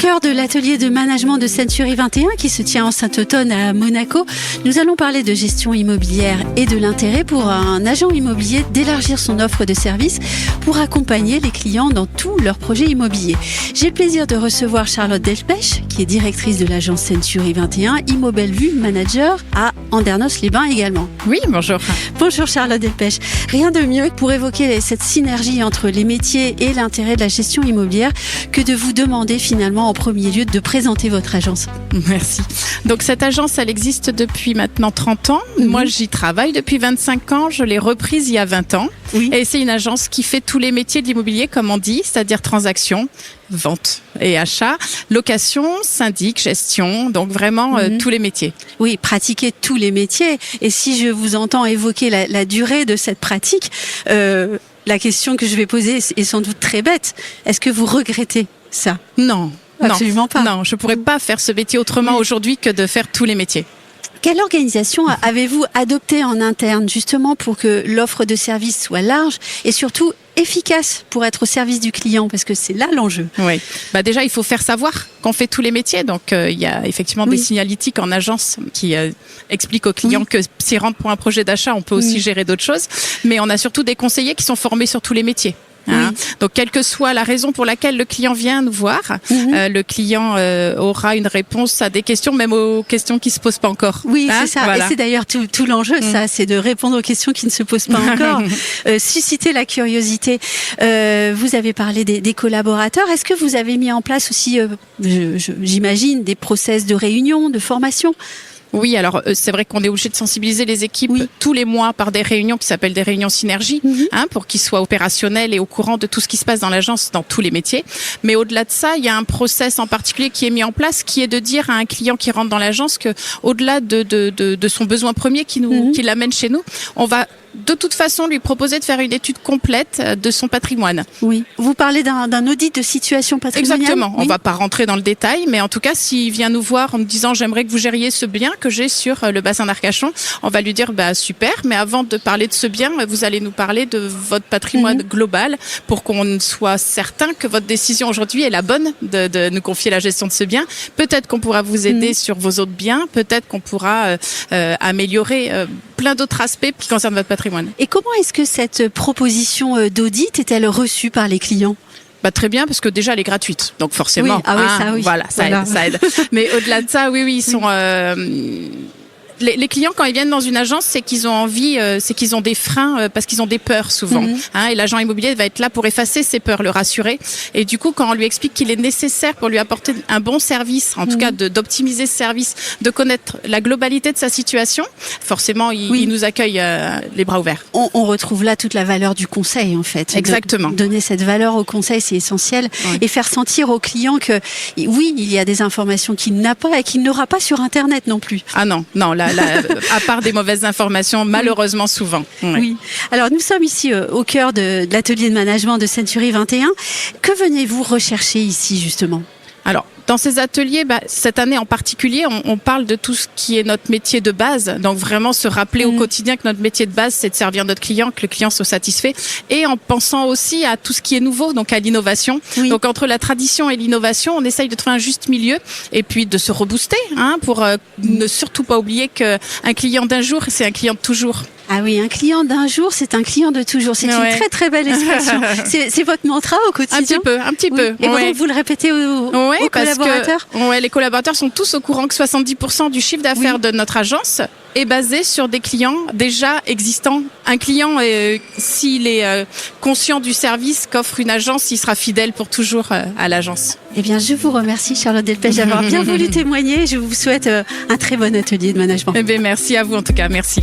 cœur de l'atelier de management de Century 21 qui se tient en Saint-Automne à Monaco, nous allons parler de gestion immobilière et de l'intérêt pour un agent immobilier d'élargir son offre de services pour accompagner les clients dans tous leurs projets immobiliers. J'ai le plaisir de recevoir Charlotte Delpech, qui est directrice de l'agence Century 21, Immobellevue, manager à Andernos-les-Bains également. Oui, bonjour. Bonjour Charlotte Delpech. Rien de mieux pour évoquer cette synergie entre les métiers et l'intérêt de la gestion immobilière que de vous demander finalement en premier lieu de présenter votre agence. Merci. Donc cette agence, elle existe depuis maintenant 30 ans. Moi, j'y travaille depuis 25 ans. Je l'ai reprise il y a 20 ans. Oui. Et c'est une agence qui fait tous les métiers de l'immobilier, comme on dit, c'est-à-dire transaction, vente et achat, location, syndic, gestion, donc vraiment tous les métiers. Oui, pratiquer tous les métiers. Et si je vous entends évoquer la durée de cette pratique, la question que je vais poser est sans doute très bête. Est-ce que vous regrettez ça ? Non. Absolument pas. Non, je pourrais pas faire ce métier autrement aujourd'hui que de faire tous les métiers. Quelle organisation avez-vous adoptée en interne justement pour que l'offre de service soit large et surtout efficace pour être au service du client, parce que c'est là l'enjeu. Oui. Déjà, il faut faire savoir qu'on fait tous les métiers. Donc, il y a effectivement des signalétiques en agence qui expliquent aux clients que s'ils rentrent pour un projet d'achat, on peut aussi gérer d'autres choses. Mais on a surtout des conseillers qui sont formés sur tous les métiers. Hein. Donc, quelle que soit la raison pour laquelle le client vient nous voir, le client aura une réponse à des questions, même aux questions qui se posent pas encore. Oui, c'est ça. Voilà. Et c'est d'ailleurs tout l'enjeu, ça, c'est de répondre aux questions qui ne se posent pas encore, susciter la curiosité. Vous avez parlé des collaborateurs. Est-ce que vous avez mis en place aussi, j'imagine, des process de réunion, de formation ? Oui, alors c'est vrai qu'on est obligé de sensibiliser les équipes tous les mois par des réunions qui s'appellent des réunions synergie, pour qu'ils soient opérationnels et au courant de tout ce qui se passe dans l'agence, dans tous les métiers. Mais au-delà de ça, il y a un process en particulier qui est mis en place, qui est de dire à un client qui rentre dans l'agence que, au-delà de son besoin premier qui l'amène chez nous, on va de toute façon lui proposer de faire une étude complète de son patrimoine. Oui. Vous parlez d'un audit de situation patrimoniale ? Exactement. On va pas rentrer dans le détail, mais en tout cas, s'il vient nous voir en nous disant j'aimerais que vous gériez ce bien que j'ai sur le bassin d'Arcachon, on va lui dire super, mais avant de parler de ce bien, vous allez nous parler de votre patrimoine global pour qu'on soit certain que votre décision aujourd'hui est la bonne de nous confier la gestion de ce bien. Peut-être qu'on pourra vous aider sur vos autres biens, peut-être qu'on pourra améliorer plein d'autres aspects qui concernent votre patrimoine. Et comment est-ce que cette proposition d'audit est-elle reçue par les clients ? Très bien, parce que déjà elle est gratuite, donc forcément. Oui. Voilà, ça aide. Mais au-delà de ça, ils sont. Les clients, quand ils viennent dans une agence, c'est qu'ils ont envie, c'est qu'ils ont des freins parce qu'ils ont des peurs souvent. Et l'agent immobilier va être là pour effacer ces peurs, le rassurer. Et du coup, quand on lui explique qu'il est nécessaire pour lui apporter un bon service, en tout cas d'optimiser ce service, de connaître la globalité de sa situation, forcément, il nous accueille les bras ouverts. On retrouve là toute la valeur du conseil, en fait. Exactement. Donner cette valeur au conseil, c'est essentiel. Et faire sentir au client que, oui, il y a des informations qu'il n'a pas et qu'il n'aura pas sur Internet non plus. Ah non, à part des mauvaises informations, malheureusement souvent. Oui. Alors nous sommes ici au cœur de l'atelier de management de Century 21. Que venez-vous rechercher ici justement ? Alors, dans ces ateliers, cette année en particulier, on parle de tout ce qui est notre métier de base. Donc vraiment se rappeler au quotidien que notre métier de base, c'est de servir notre client, que le client soit satisfait. Et en pensant aussi à tout ce qui est nouveau, donc à l'innovation. Donc entre la tradition et l'innovation, on essaye de trouver un juste milieu et puis de se rebooster pour ne surtout pas oublier qu'un client d'un jour, c'est un client de toujours. Ah oui, un client d'un jour, c'est un client de toujours. C'est une très très belle expression. C'est votre mantra au quotidien ? Un petit peu. Et vous le répétez aux collaborateurs ? Les collaborateurs sont tous au courant que 70% du chiffre d'affaires de notre agence est basé sur des clients déjà existants. Un client, s'il est conscient du service qu'offre une agence, il sera fidèle pour toujours à l'agence. Eh bien, je vous remercie Charlotte Delpech d'avoir bien voulu témoigner. Je vous souhaite un très bon atelier de management. Merci à vous en tout cas, merci.